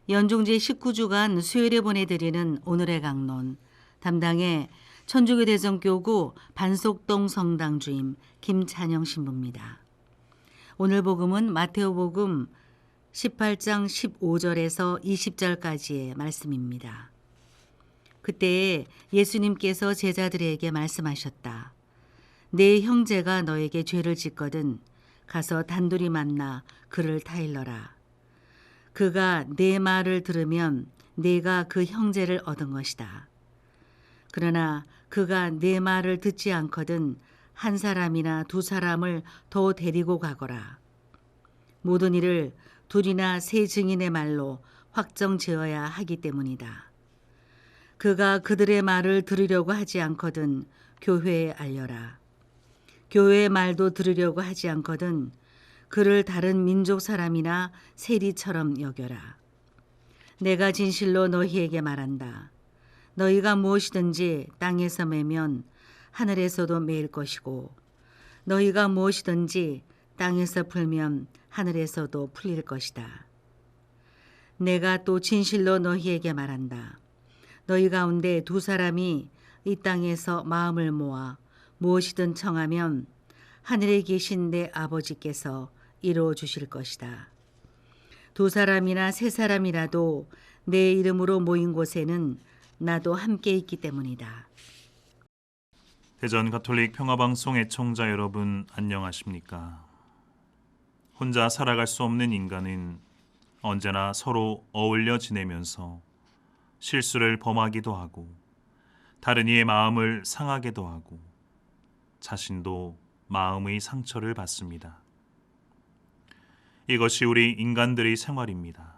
연중제 19주간 수요일에 보내드리는 오늘의 강론, 담당의 천주교 대전교구 반석동 성당 주임 김찬영 신부입니다. 오늘 복음은 마테오복음 18장 15절에서 20절까지의 말씀입니다. 그때에 예수님께서 제자들에게 말씀하셨다. 네 형제가 너에게 죄를 짓거든 가서 단둘이 만나 그를 타일러라. 그가 내 말을 들으면 내가 그 형제를 얻은 것이다. 그러나 그가 내 말을 듣지 않거든 한 사람이나 두 사람을 더 데리고 가거라. 모든 일을 둘이나 세 증인의 말로 확정 지어야 하기 때문이다. 그가 그들의 말을 들으려고 하지 않거든 교회에 알려라. 교회의 말도 들으려고 하지 않거든 그를 다른 민족 사람이나 세리처럼 여겨라. 내가 진실로 너희에게 말한다. 너희가 무엇이든지 땅에서 매면 하늘에서도 매일 것이고 너희가 무엇이든지 땅에서 풀면 하늘에서도 풀릴 것이다. 내가 또 진실로 너희에게 말한다. 너희 가운데 두 사람이 이 땅에서 마음을 모아 무엇이든 청하면 하늘에 계신 내 아버지께서 이루어 주실 것이다. 두 사람이나 세 사람이라도 내 이름으로 모인 곳에는 나도 함께 있기 때문이다. 대전 가톨릭 평화방송 애청자 여러분 안녕하십니까? 혼자 살아갈 수 없는 인간은 언제나 서로 어울려 지내면서 실수를 범하기도 하고 다른 이의 마음을 상하게도 하고 자신도 마음의 상처를 받습니다. 이것이 우리 인간들의 생활입니다.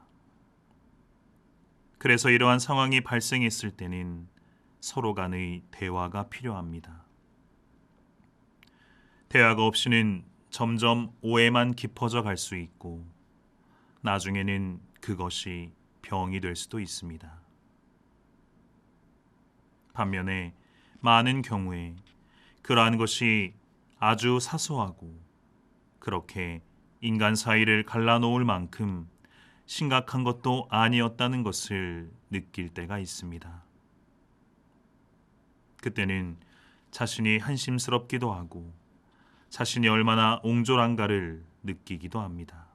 그래서 이러한 상황이 발생했을 때는 서로 간의 대화가 필요합니다. 대화가 없이는 점점 오해만 깊어져 갈 수 있고 나중에는 그것이 병이 될 수도 있습니다. 반면에 많은 경우에 그러한 것이 아주 사소하고 그렇게 인간 사이를 갈라놓을 만큼 심각한 것도 아니었다는 것을 느낄 때가 있습니다. 그때는 자신이 한심스럽기도 하고 자신이 얼마나 옹졸한가를 느끼기도 합니다.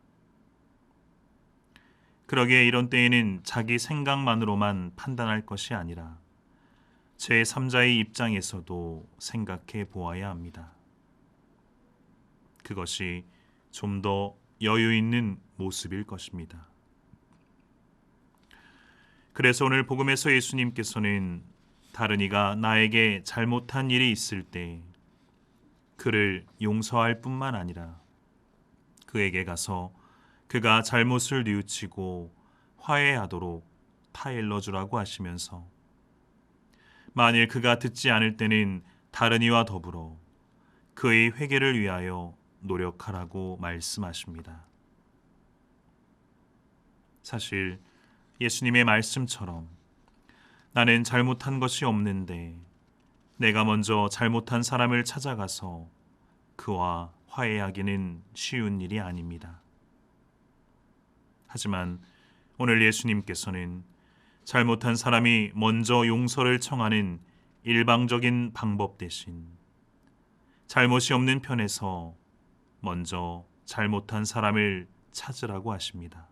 그러기에 이런 때에는 자기 생각만으로만 판단할 것이 아니라 제3자의 입장에서도 생각해 보아야 합니다. 그것이 좀 더 여유 있는 모습일 것입니다. 그래서 오늘 복음에서 예수님께서는 다른 이가 나에게 잘못한 일이 있을 때 그를 용서할 뿐만 아니라 그에게 가서 그가 잘못을 뉘우치고 화해하도록 타일러 주라고 하시면서 만일 그가 듣지 않을 때는 다른 이와 더불어 그의 회개를 위하여 노력하라고 말씀하십니다. 사실 예수님의 말씀처럼 나는 잘못한 것이 없는데 내가 먼저 잘못한 사람을 찾아가서 그와 화해하기는 쉬운 일이 아닙니다. 하지만 오늘 예수님께서는 잘못한 사람이 먼저 용서를 청하는 일방적인 방법 대신 잘못이 없는 편에서 먼저 잘못한 사람을 찾으라고 하십니다.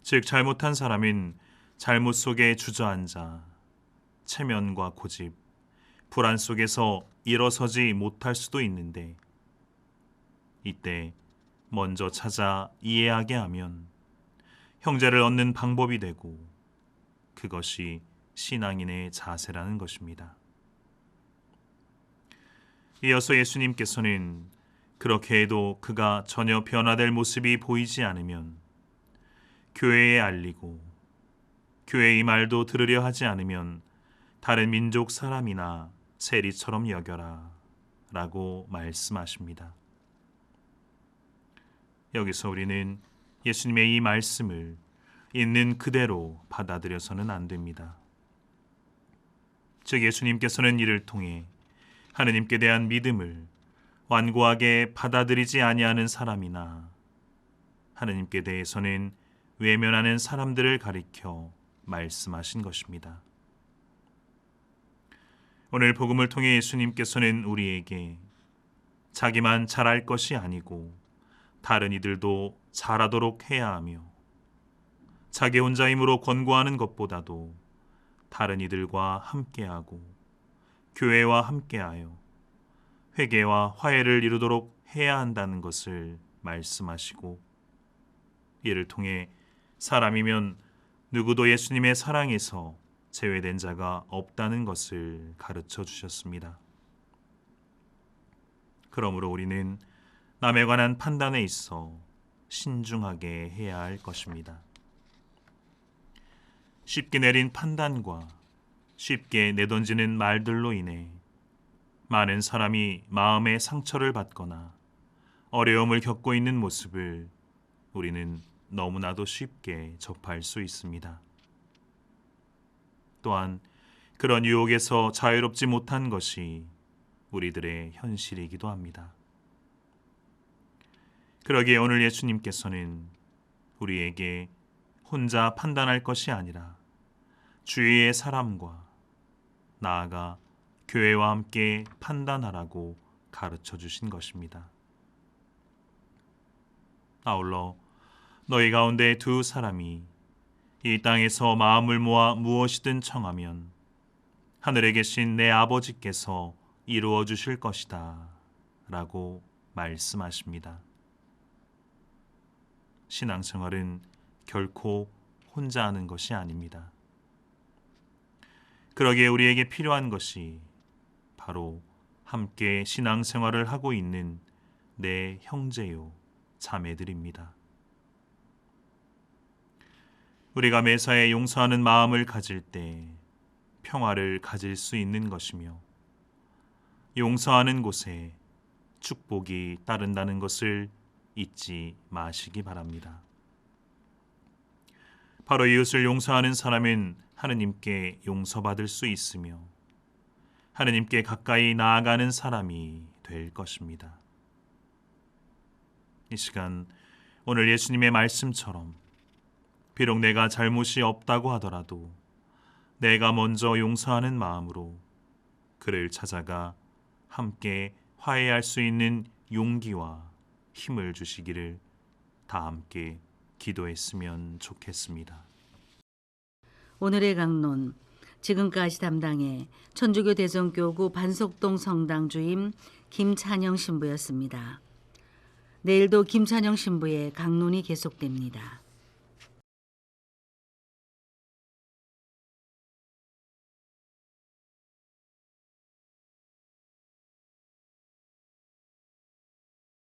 즉 잘못한 사람은 잘못 속에 주저앉아 체면과 고집, 불안 속에서 일어서지 못할 수도 있는데 이때 먼저 찾아 이해하게 하면 형제를 얻는 방법이 되고 그것이 신앙인의 자세라는 것입니다. 이어서 예수님께서는 그렇게 해도 그가 전혀 변화될 모습이 보이지 않으면 교회에 알리고 교회의 말도 들으려 하지 않으면 다른 민족 사람이나 세리처럼 여겨라 라고 말씀하십니다. 여기서 우리는 예수님의 이 말씀을 있는 그대로 받아들여서는 안 됩니다. 즉 예수님께서는 이를 통해 하느님께 대한 믿음을 완고하게 받아들이지 아니하는 사람이나 하느님께 대해서는 외면하는 사람들을 가리켜 말씀하신 것입니다. 오늘 복음을 통해 예수님께서는 우리에게 자기만 잘할 것이 아니고 다른 이들도 잘하도록 해야 하며 자기 혼자 힘으로 권고하는 것보다도 다른 이들과 함께하고 교회와 함께하여 회개와 화해를 이루도록 해야 한다는 것을 말씀하시고, 이를 통해 사람이면 누구도 예수님의 사랑에서 제외된 자가 없다는 것을 가르쳐 주셨습니다. 그러므로 우리는 남에 관한 판단에 있어 신중하게 해야 할 것입니다. 쉽게 내린 판단과 쉽게 내던지는 말들로 인해 많은 사람이 마음의 상처를 받거나 어려움을 겪고 있는 모습을 우리는 너무나도 쉽게 접할 수 있습니다. 또한 그런 유혹에서 자유롭지 못한 것이 우리들의 현실이기도 합니다. 그러기에 오늘 예수님께서는 우리에게 혼자 판단할 것이 아니라 주위의 사람과 나아가 교회와 함께 판단하라고 가르쳐 주신 것입니다. 아울러 너희 가운데 두 사람이 이 땅에서 마음을 모아 무엇이든 청하면 하늘에 계신 내 아버지께서 이루어 주실 것이다 라고 말씀하십니다. 신앙생활은 결코 혼자 하는 것이 아닙니다. 그러기에 우리에게 필요한 것이 바로 함께 신앙생활을 하고 있는 내 형제요 자매들입니다. 우리가 매사에 용서하는 마음을 가질 때 평화를 가질 수 있는 것이며, 용서하는 곳에 축복이 따른다는 것을 잊지 마시기 바랍니다. 바로 이웃을 용서하는 사람은 하느님께 용서받을 수 있으며 하느님께 가까이 나아가는 사람이 될 것입니다. 이 시간 오늘 예수님의 말씀처럼 비록 내가 잘못이 없다고 하더라도 내가 먼저 용서하는 마음으로 그를 찾아가 함께 화해할 수 있는 용기와 힘을 주시기를 다 함께 기도했으면 좋겠습니다. 오늘의 강론, 지금까지 담당해 천주교 대전교구 반석동 성당 주임 김찬영 신부였습니다. 내일도 김찬영 신부의 강론이 계속됩니다.